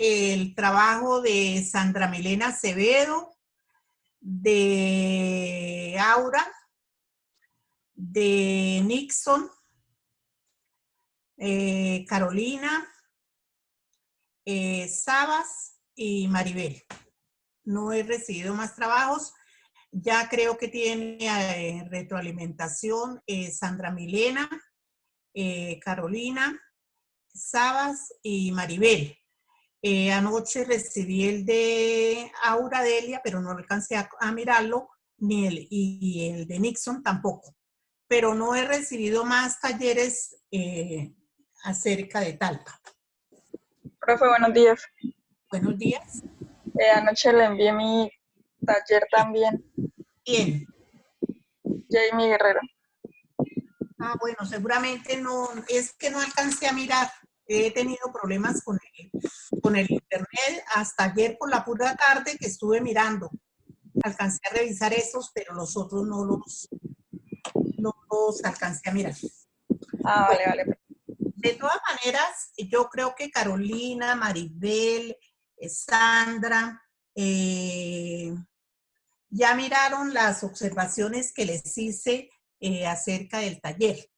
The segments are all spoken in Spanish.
el trabajo de Sandra Milena Acevedo, de Aura, de Nixon, Carolina, Sabas y Maribel. No he recibido más trabajos. Ya creo que tiene retroalimentación Sandra Milena, Carolina, Sabas y Maribel. Anoche recibí el de Aura Delia, pero no alcancé a mirarlo, ni y el de Nixon tampoco. Pero no he recibido más talleres acerca de Talpa. Profe, buenos días. Buenos días. Anoche le envié mi taller también. Bien. Jamie Guerrero. Ah, bueno, seguramente no, es que no alcancé a mirar. He tenido problemas con el internet hasta ayer por la pura tarde que estuve mirando. Alcancé a revisar esos, pero los otros no los alcancé a mirar. Ah, Bueno, vale. de todas maneras, yo creo que Carolina, Maribel, Sandra, ya miraron las observaciones que les hice acerca del taller.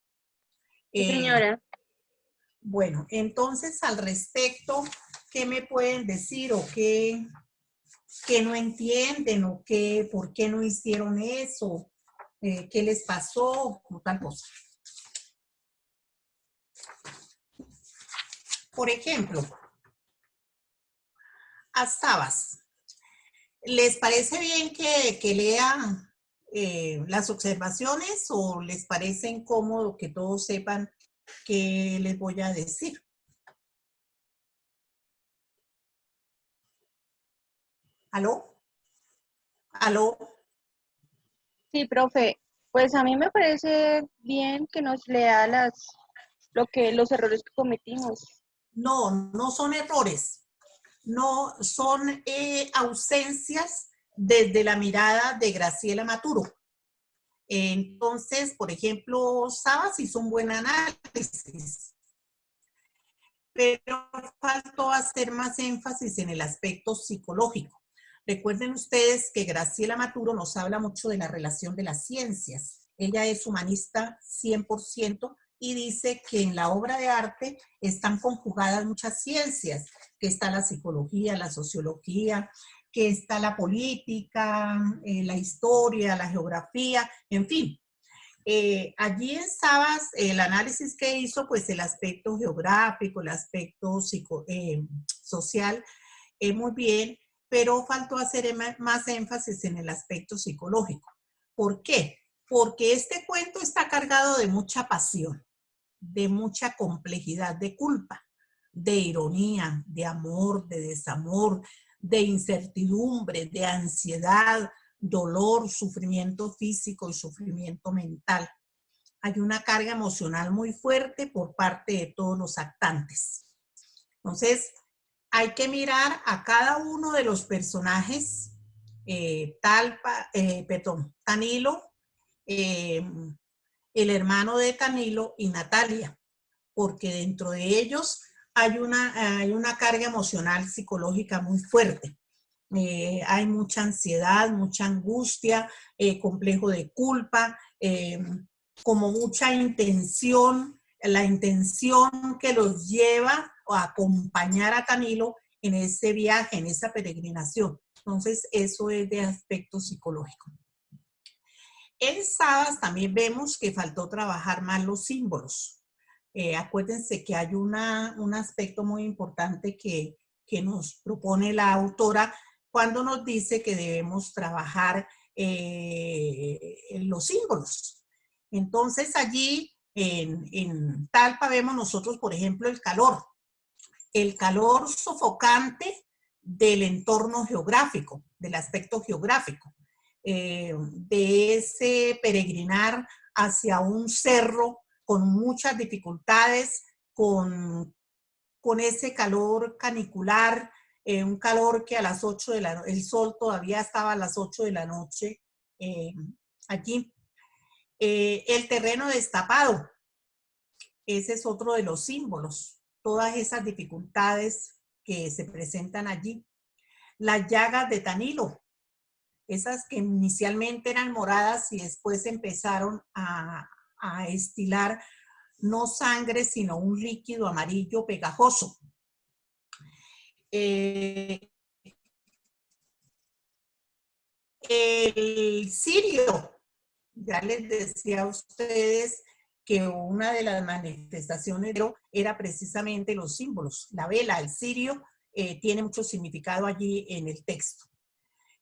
Sí, señora. Bueno, entonces al respecto, ¿qué me pueden decir o qué no entienden o por qué no hicieron eso? ¿Qué les pasó? O tal cosa. Por ejemplo, a Sabas, ¿les parece bien que lean las observaciones o les parece incómodo que todos sepan qué les voy a decir? ¿Aló? ¿Aló? Sí, profe. Pues a mí me parece bien que nos lea los errores que cometimos. No, no son errores. No, son ausencias desde la mirada de Graciela Maturo. Entonces, por ejemplo, Sabas hizo un buen análisis, pero faltó hacer más énfasis en el aspecto psicológico. Recuerden ustedes que Graciela Maturo nos habla mucho de la relación de las ciencias. Ella es humanista 100% y dice que en la obra de arte están conjugadas muchas ciencias, que está la psicología, la sociología, que está la política, la historia, la geografía, en fin. Allí en Sabas, el análisis que hizo, pues el aspecto geográfico, el aspecto social, muy bien, pero faltó hacer más énfasis en el aspecto psicológico. ¿Por qué? Porque este cuento está cargado de mucha pasión, de mucha complejidad, de culpa, de ironía, de amor, de desamor, de incertidumbre, de ansiedad, dolor, sufrimiento físico y sufrimiento mental. Hay una carga emocional muy fuerte por parte de todos los actantes. Entonces, hay que mirar a cada uno de los personajes, Tanilo, el hermano de Tanilo y Natalia, porque dentro de ellos hay una carga emocional psicológica muy fuerte. Hay mucha ansiedad, mucha angustia, complejo de culpa, como mucha intención, la intención que los lleva a acompañar a Camilo en ese viaje, en esa peregrinación. Entonces, eso es de aspecto psicológico. En Sabas también vemos que faltó trabajar más los símbolos. Acuérdense que hay un aspecto muy importante que nos propone la autora cuando nos dice que debemos trabajar en los símbolos. Entonces allí en Talpa vemos nosotros, por ejemplo, el calor sofocante del entorno geográfico, del aspecto geográfico, de ese peregrinar hacia un cerro con muchas dificultades, con ese calor canicular, un calor que a las 8 de la noche, el sol todavía estaba a las 8 de la noche allí. El terreno destapado, ese es otro de los símbolos, todas esas dificultades que se presentan allí. Las llagas de Tanilo, esas que inicialmente eran moradas y después empezaron a estilar no sangre, sino un líquido amarillo pegajoso. El cirio, ya les decía a ustedes que una de las manifestaciones era precisamente los símbolos. La vela, el cirio, tiene mucho significado allí en el texto.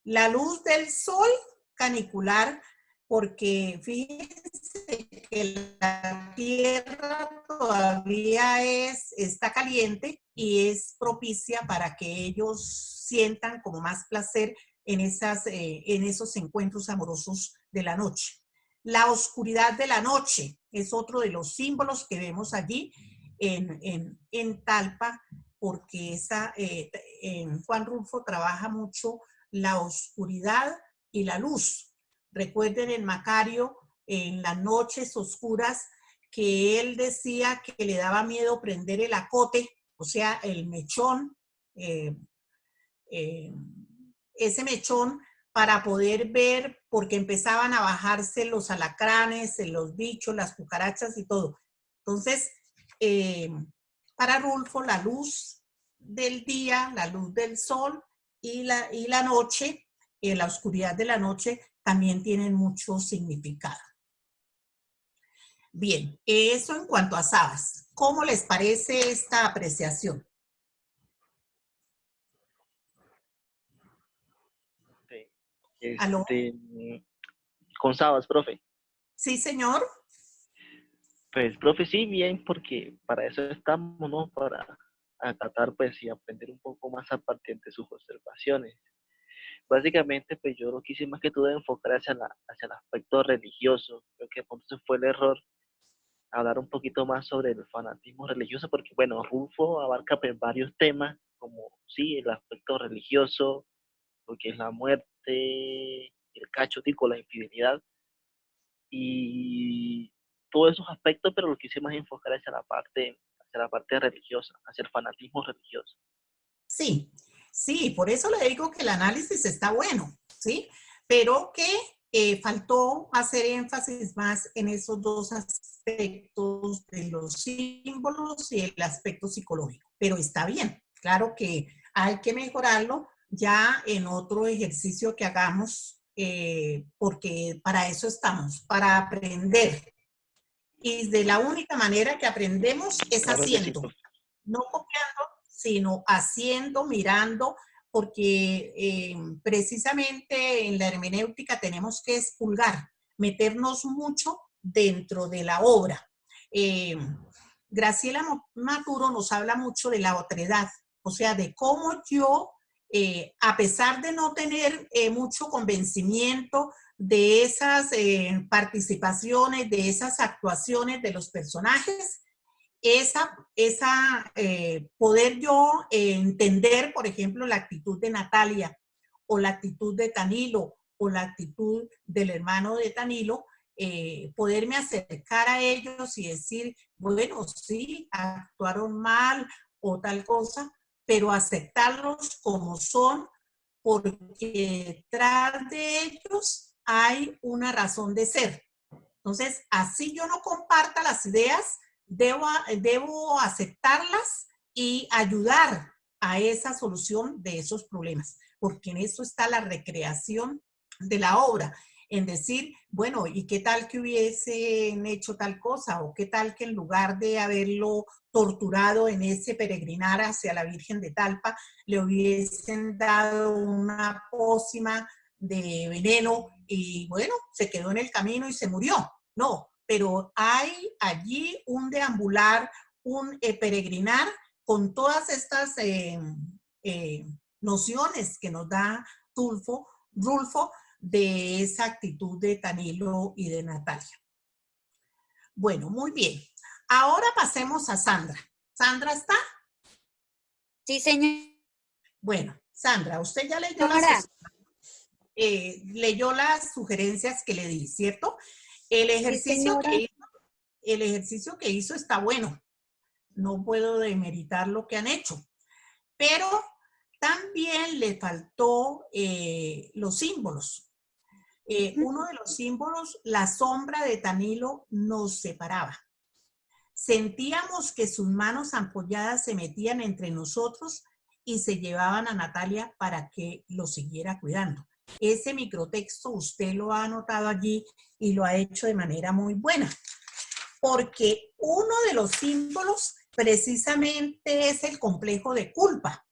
La luz del sol canicular, porque fíjense que la tierra todavía está caliente y es propicia para que ellos sientan como más placer en esos encuentros amorosos de la noche. La oscuridad de la noche es otro de los símbolos que vemos allí en Talpa, porque Juan Rulfo trabaja mucho la oscuridad y la luz. Recuerden en Macario, en las noches oscuras, que él decía que le daba miedo prender el acote, o sea, el mechón, ese mechón, para poder ver, porque empezaban a bajarse los alacranes, los bichos, las cucarachas y todo. Entonces, para Rulfo, la luz del día, la luz del sol y la noche, la oscuridad de la noche, también tienen mucho significado. Bien, eso en cuanto a Sabas. ¿Cómo les parece esta apreciación? ¿Aló? Con Sabas, profe. Sí, señor. Pues, profe, sí, bien, porque para eso estamos, ¿no? Para acatar, pues, y aprender un poco más a partir de sus observaciones. Básicamente, pues, yo lo quise más que todo enfocar hacia el aspecto religioso. Creo que entonces fue el error hablar un poquito más sobre el fanatismo religioso, porque, bueno, Rulfo abarca, pues, varios temas, como, sí, el aspecto religioso, lo que es la muerte, el cacho, tico, la infidelidad, y todos esos aspectos, pero lo quise más enfocar hacia la parte religiosa, hacia el fanatismo religioso. Sí, sí, por eso le digo que el análisis está bueno, ¿sí? Pero que faltó hacer énfasis más en esos dos aspectos de los símbolos y el aspecto psicológico. Pero está bien, claro que hay que mejorarlo ya en otro ejercicio que hagamos, porque para eso estamos, para aprender. Y de la única manera que aprendemos es Claro que sí, haciendo, profe. no copiando, sino haciendo, mirando, porque precisamente en la hermenéutica tenemos que expulgar, meternos mucho dentro de la obra. Graciela Maturo nos habla mucho de la otredad, o sea, de cómo yo, a pesar de no tener mucho convencimiento de esas participaciones, de esas actuaciones de los personajes, poder yo entender, por ejemplo, la actitud de Natalia o la actitud de Tanilo o la actitud del hermano de Tanilo, poderme acercar a ellos y decir, bueno, sí, actuaron mal o tal cosa, pero aceptarlos como son, porque detrás de ellos hay una razón de ser. Entonces, así yo no comparta las ideas, debo aceptarlas y ayudar a esa solución de esos problemas, porque en eso está la recreación de la obra, en decir, bueno, ¿y qué tal que hubiesen hecho tal cosa? ¿O qué tal que en lugar de haberlo torturado en ese peregrinar hacia la Virgen de Talpa, le hubiesen dado una pócima de veneno y bueno, se quedó en el camino y se murió? No, pero hay allí un deambular, un peregrinar con todas estas nociones que nos da Rulfo de esa actitud de Tanilo y de Natalia. Bueno, muy bien. Ahora pasemos a Sandra. ¿Sandra está? Sí, señor. Bueno, Sandra, usted ya leyó las sugerencias que le di, ¿cierto? El ejercicio, sí, el ejercicio que hizo está bueno. No puedo demeritar lo que han hecho. Pero también le faltó los símbolos. Uno de los símbolos, la sombra de Tanilo, nos separaba. Sentíamos que sus manos ampolladas se metían entre nosotros y se llevaban a Natalia para que lo siguiera cuidando. Ese microtexto usted lo ha anotado allí y lo ha hecho de manera muy buena, porque uno de los símbolos precisamente es el complejo de culpa.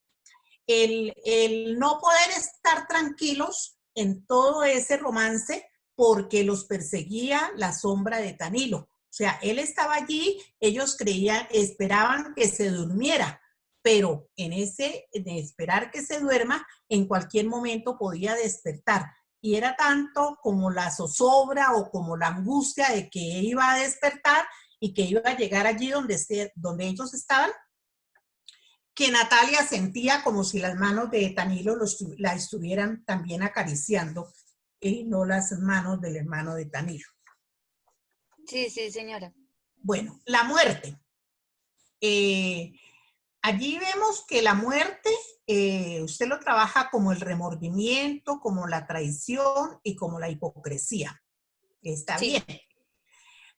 El no poder estar tranquilos en todo ese romance porque los perseguía la sombra de Tanilo. O sea, él estaba allí, ellos creían, esperaban que se durmiera, pero de esperar que se duerma, en cualquier momento podía despertar. Y era tanto como la zozobra o como la angustia de que iba a despertar y que iba a llegar allí donde ellos estaban, que Natalia sentía como si las manos de Tanilo la estuvieran también acariciando y no las manos del hermano de Tanilo. Sí, sí, señora. Bueno, la muerte. Allí vemos que la muerte, usted lo trabaja como el remordimiento, como la traición y como la hipocresía. Está Sí. bien.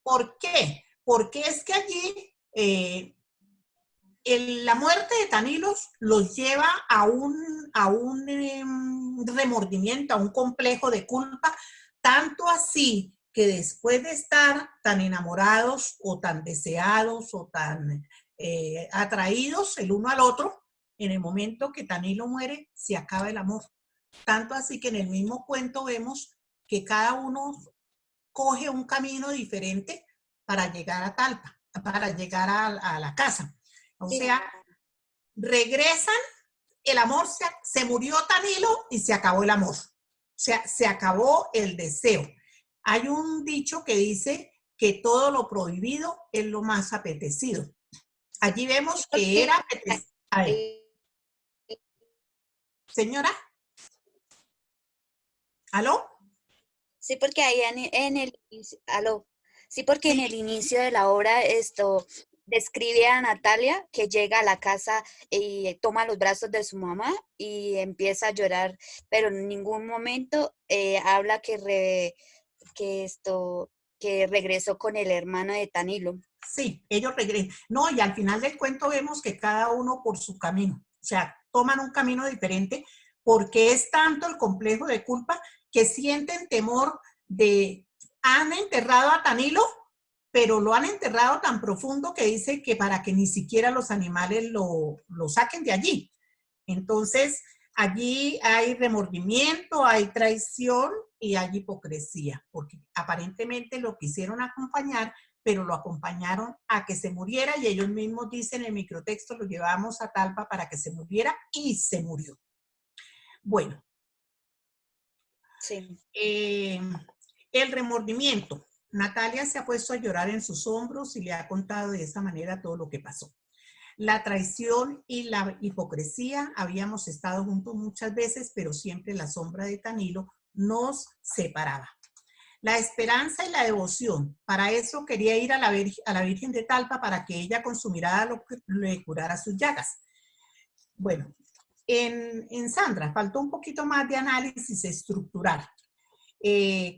¿Por qué? Porque es que allí la muerte de Tanilo los lleva a un remordimiento, a un complejo de culpa, tanto así que después de estar tan enamorados o tan deseados o tan atraídos el uno al otro, en el momento que Tanilo muere, se acaba el amor. Tanto así que en el mismo cuento vemos que cada uno coge un camino diferente para llegar a Talpa, para llegar a la casa. O sea, regresan, el amor, se murió Tanilo y se acabó el amor. O sea, se acabó el deseo. Hay un dicho que dice que todo lo prohibido es lo más apetecido. Allí vemos que era apetecido. A ver. Señora. ¿Aló? Sí, porque ahí aló. Sí, porque en el inicio de la obra esto describe a Natalia que llega a la casa y toma los brazos de su mamá y empieza a llorar, pero en ningún momento habla que regresó con el hermano de Tanilo. Sí, ellos regresan. No, y al final del cuento vemos que cada uno por su camino. O sea, toman un camino diferente porque es tanto el complejo de culpa que sienten temor de, han enterrado a Tanilo, pero lo han enterrado tan profundo que dice que para que ni siquiera los animales lo saquen de allí. Entonces, allí hay remordimiento, hay traición y hay hipocresía, porque aparentemente lo quisieron acompañar, pero lo acompañaron a que se muriera y ellos mismos dicen en el microtexto, lo llevamos a Talpa para que se muriera y se murió. Bueno. Sí. El remordimiento. Natalia se ha puesto a llorar en sus hombros y le ha contado de esa manera todo lo que pasó. La traición y la hipocresía, habíamos estado juntos muchas veces, pero siempre la sombra de Tanilo nos separaba. La esperanza y la devoción, para eso quería ir a la Virgen de Talpa para que ella con su mirada le curara sus llagas. Bueno, en Sandra faltó un poquito más de análisis estructural.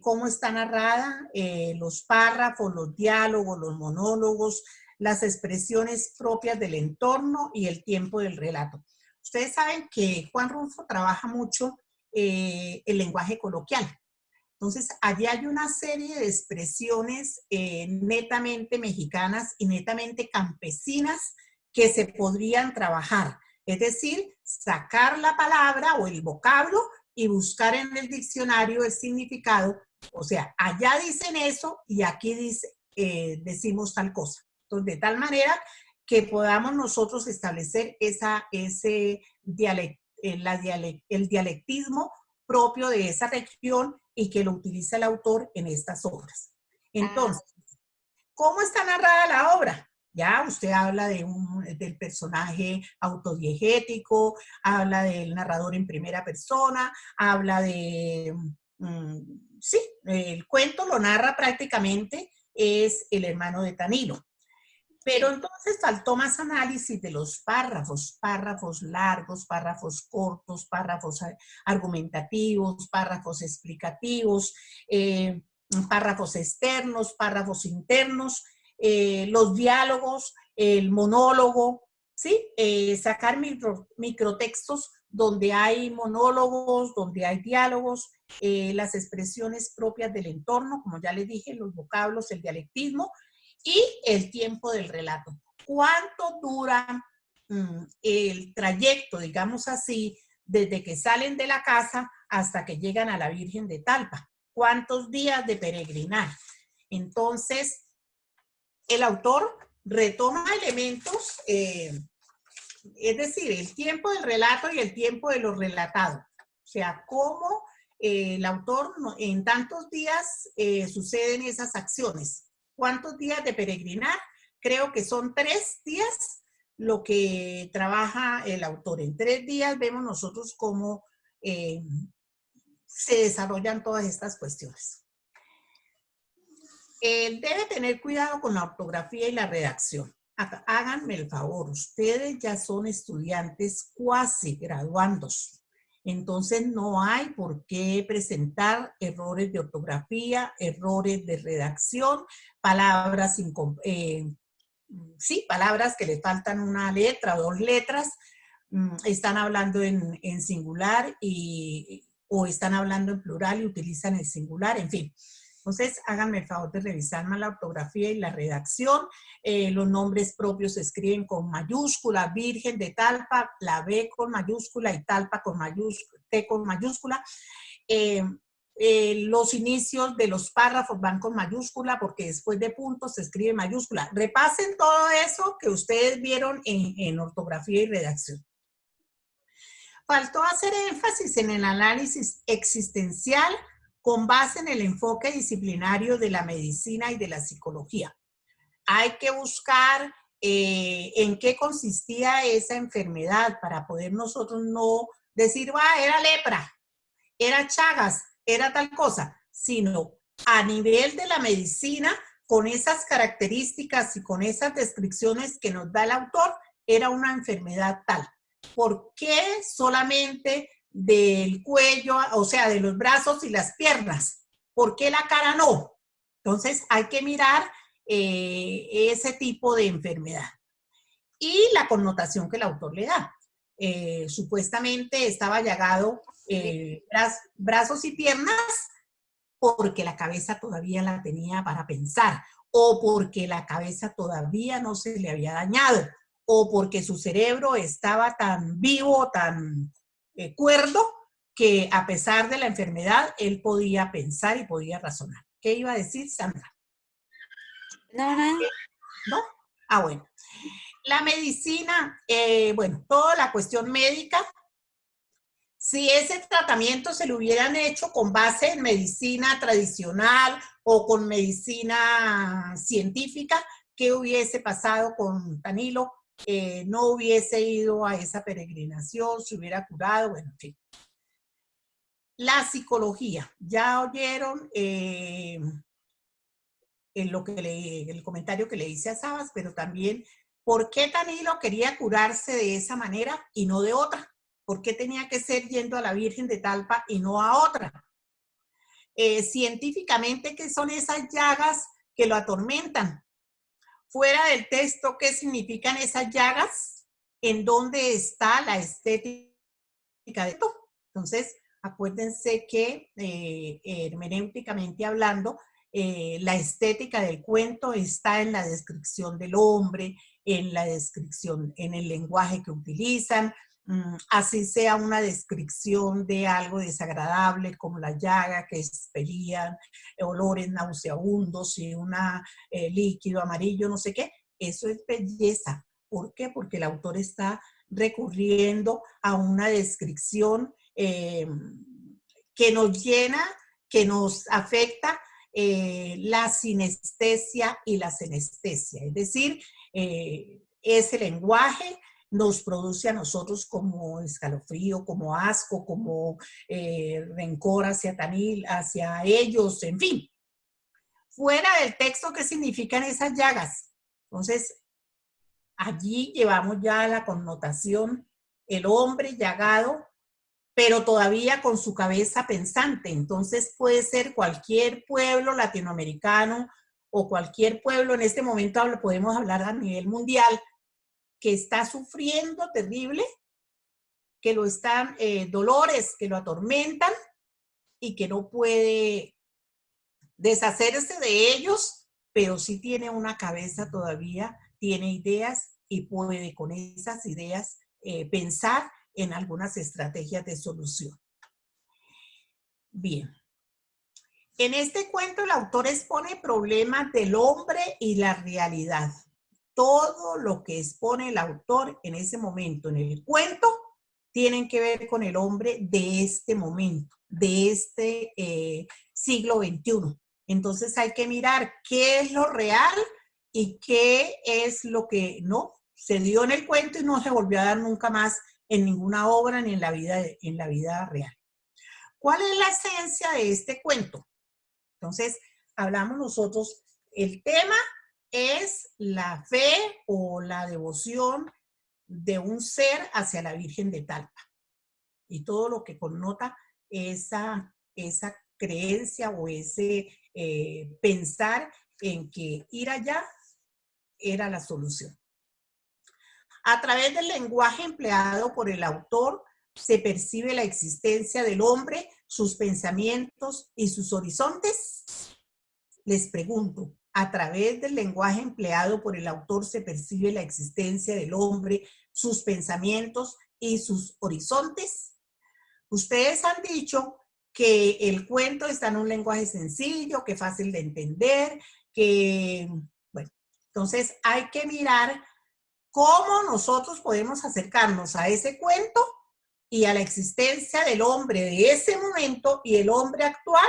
Cómo está narrada, los párrafos, los diálogos, los monólogos, las expresiones propias del entorno y el tiempo del relato. Ustedes saben que Juan Rulfo trabaja mucho el lenguaje coloquial. Entonces, allí hay una serie de expresiones netamente mexicanas y netamente campesinas que se podrían trabajar. Es decir, sacar la palabra o el vocablo y buscar en el diccionario el significado. O sea, allá dicen eso y aquí decimos tal cosa. Entonces, de tal manera que podamos nosotros establecer el dialectismo propio de esa región y que lo utiliza el autor en estas obras. Entonces, ¿cómo está narrada la obra? Ya usted habla del personaje autodiegético, habla del narrador en primera persona, habla de... sí, el cuento lo narra prácticamente, es el hermano de Tanilo. Pero entonces faltó más análisis de los párrafos, párrafos largos, párrafos cortos, párrafos argumentativos, párrafos explicativos, párrafos externos, párrafos internos, los diálogos, el monólogo, ¿sí? Sacar microtextos donde hay monólogos, donde hay diálogos, las expresiones propias del entorno, como ya les dije, los vocablos, el dialectismo, y el tiempo del relato. ¿Cuánto dura el trayecto, digamos así, desde que salen de la casa hasta que llegan a la Virgen de Talpa? ¿Cuántos días de peregrinar? Entonces, el autor retoma elementos, es decir, el tiempo del relato y el tiempo de lo relatado. O sea, cómo el autor en tantos días suceden esas acciones. ¿Cuántos días de peregrinar? Creo que son 3 días lo que trabaja el autor. En 3 días vemos nosotros cómo se desarrollan todas estas cuestiones. Debe tener cuidado con la ortografía y la redacción. Háganme el favor, ustedes ya son estudiantes cuasi graduandos. Entonces no hay por qué presentar errores de ortografía, errores de redacción, palabras, palabras que les faltan una letra o 2 letras, están hablando en singular o están hablando en plural y utilizan el singular, en fin. Entonces, háganme el favor de revisar más la ortografía y la redacción. Los nombres propios se escriben con mayúscula, Virgen de Talpa, la B con mayúscula y Talpa con mayúscula, T con mayúscula. Los inicios de los párrafos van con mayúscula porque después de puntos se escribe mayúscula. Repasen todo eso que ustedes vieron en ortografía y redacción. Faltó hacer énfasis en el análisis existencial con base en el enfoque disciplinario de la medicina y de la psicología. Hay que buscar en qué consistía esa enfermedad para poder nosotros no decir, era lepra, era Chagas, era tal cosa, sino a nivel de la medicina, con esas características y con esas descripciones que nos da el autor, era una enfermedad tal. ¿Por qué solamente del cuello, o sea, de los brazos y las piernas? ¿Por qué la cara no? Entonces hay que mirar ese tipo de enfermedad. Y la connotación que el autor le da. Supuestamente estaba llagado brazos y piernas porque la cabeza todavía la tenía para pensar, o porque la cabeza todavía no se le había dañado, o porque su cerebro estaba tan vivo, tan cuerdo, que a pesar de la enfermedad, él podía pensar y podía razonar. ¿Qué iba a decir, Sandra? No, nada. ¿No? Ah, bueno. La medicina, bueno, toda la cuestión médica, si ese tratamiento se lo hubieran hecho con base en medicina tradicional o con medicina científica, ¿qué hubiese pasado con Danilo? No hubiese ido a esa peregrinación, se hubiera curado, bueno, en fin. La psicología, ya oyeron el comentario que le hice a Sabas, pero también, ¿por qué Danilo quería curarse de esa manera y no de otra? ¿Por qué tenía que ser yendo a la Virgen de Talpa y no a otra? Científicamente, ¿qué son esas llagas que lo atormentan? Fuera del texto, ¿qué significan esas llagas? ¿En dónde está la estética de esto? Entonces, acuérdense que hermenéuticamente hablando, la estética del cuento está en la descripción del hombre, en la descripción, en el lenguaje que utilizan, así sea una descripción de algo desagradable como la llaga que expelían, olores nauseabundos y un líquido amarillo, no sé qué, eso es belleza. ¿Por qué? Porque el autor está recurriendo a una descripción que nos llena, que nos afecta la sinestesia y la senestesia, es decir, ese lenguaje nos produce a nosotros como escalofrío, como asco, como rencor hacia Tanil, hacia ellos, en fin. Fuera del texto, ¿qué significan esas llagas? Entonces, allí llevamos ya la connotación, el hombre llagado, pero todavía con su cabeza pensante. Entonces puede ser cualquier pueblo latinoamericano o cualquier pueblo, en este momento podemos hablar a nivel mundial, que está sufriendo terrible, que lo están, dolores que lo atormentan y que no puede deshacerse de ellos, pero sí tiene una cabeza todavía, tiene ideas y puede con esas ideas pensar en algunas estrategias de solución. Bien. En este cuento el autor expone problemas del hombre y la realidad. Todo lo que expone el autor en ese momento en el cuento tienen que ver con el hombre de este momento, de este siglo XXI. Entonces hay que mirar qué es lo real y qué es lo que no se dio en el cuento y no se volvió a dar nunca más en ninguna obra ni en la vida real. ¿Cuál es la esencia de este cuento? Entonces, hablamos nosotros, el tema es la fe o la devoción de un ser hacia la Virgen de Talpa y todo lo que connota esa creencia o ese pensar en que ir allá era la solución. A través del lenguaje empleado por el autor se percibe la existencia del hombre, sus pensamientos y sus horizontes. Les pregunto, a través del lenguaje empleado por el autor se percibe la existencia del hombre, sus pensamientos y sus horizontes. Ustedes han dicho que el cuento está en un lenguaje sencillo, que es fácil de entender, que, bueno, entonces hay que mirar cómo nosotros podemos acercarnos a ese cuento y a la existencia del hombre de ese momento y el hombre actual,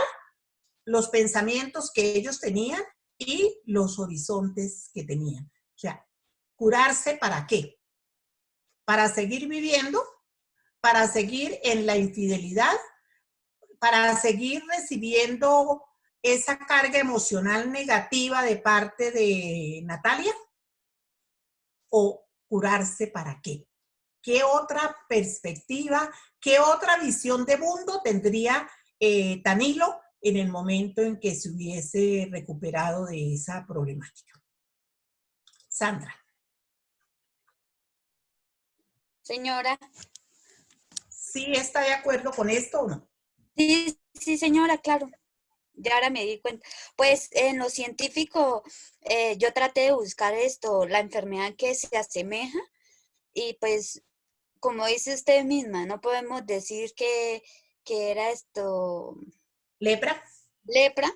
los pensamientos que ellos tenían y los horizontes que tenían. O sea, curarse ¿para qué? Para seguir viviendo, para seguir en la infidelidad, para seguir recibiendo esa carga emocional negativa de parte de Natalia, o curarse ¿para qué? ¿Qué otra perspectiva, qué otra visión de mundo tendría Danilo en el momento en que se hubiese recuperado de esa problemática? Sandra. Señora. ¿Sí está de acuerdo con esto o no? Sí, sí, señora, claro. Ya ahora me di cuenta. Pues en lo científico, yo traté de buscar la enfermedad que se asemeja, y pues, como dice usted misma, no podemos decir que era ¿Lepra? lepra,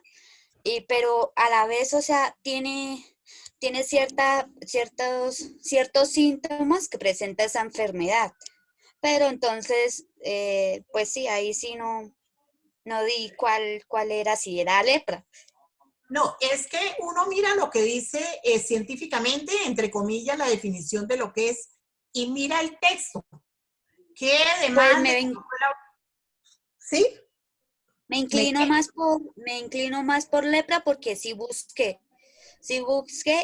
pero a la vez, o sea, tiene ciertos síntomas que presenta esa enfermedad. Pero entonces, pues sí, ahí sí no di cuál era, si era lepra. No, es que uno mira lo que dice científicamente, entre comillas, la definición de lo que es, y mira el texto. ¿Qué Pues demanda? ¿Sí? me inclino más por lepra, porque sí busqué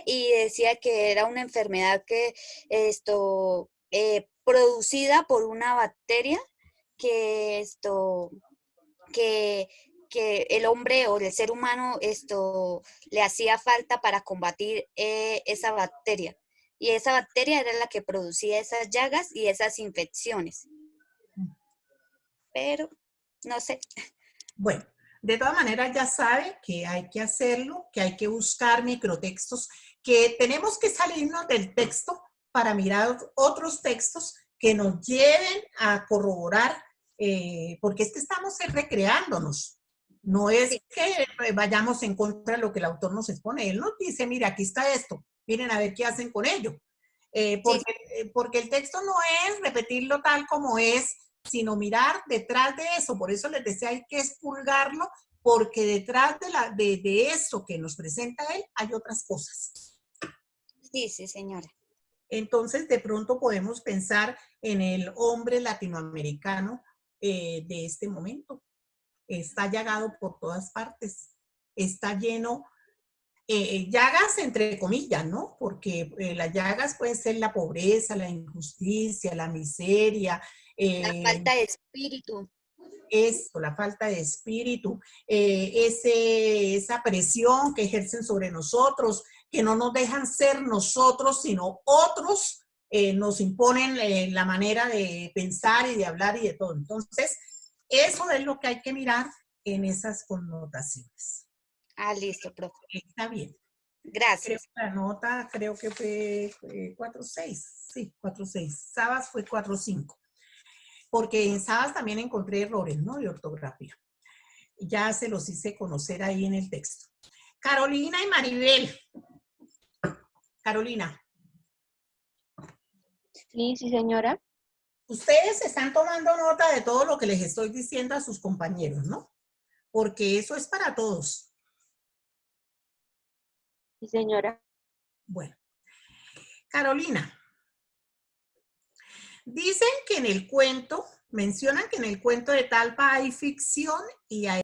y decía que era una enfermedad que producida por una bacteria que que el hombre o el ser humano le hacía falta para combatir esa bacteria. Y esa bacteria era la que producía esas llagas y esas infecciones. Pero no sé. Bueno, de todas maneras ya sabe que hay que hacerlo, que hay que buscar microtextos, que tenemos que salirnos del texto para mirar otros textos que nos lleven a corroborar, porque es que estamos recreándonos. No es que vayamos en contra de lo que el autor nos expone. Él nos dice, mira, aquí está esto, miren a ver qué hacen con ello. Porque el texto no es repetirlo tal como es, sino mirar detrás de eso. Por eso les decía, hay que expurgarlo, porque detrás de eso que nos presenta él hay otras cosas. Sí, sí, señora. Entonces, de pronto podemos pensar en el hombre latinoamericano de este momento. Está llagado por todas partes. Está lleno llagas entre comillas, ¿no? Porque las llagas pueden ser la pobreza, la injusticia, la miseria, La falta de espíritu. esto, la falta de espíritu, esa presión que ejercen sobre nosotros, que no nos dejan ser nosotros, sino otros nos imponen la manera de pensar y de hablar y de todo. Entonces, eso es lo que hay que mirar en esas connotaciones. Ah, listo, profe. Está bien. Creo Gracias. que la nota, creo que fue 4.6. Sí, 4.6. Sabas fue 4.5. Porque en Sabas también encontré errores, ¿no? De ortografía. Ya se los hice conocer ahí en el texto. Carolina y Maribel. Carolina, Sí, sí, señora. ustedes están tomando nota de todo lo que les estoy diciendo a sus compañeros, ¿no? Porque eso es para todos. Sí, señora. Bueno, Carolina, dicen que en el cuento, mencionan que en el cuento de Talpa hay ficción y hay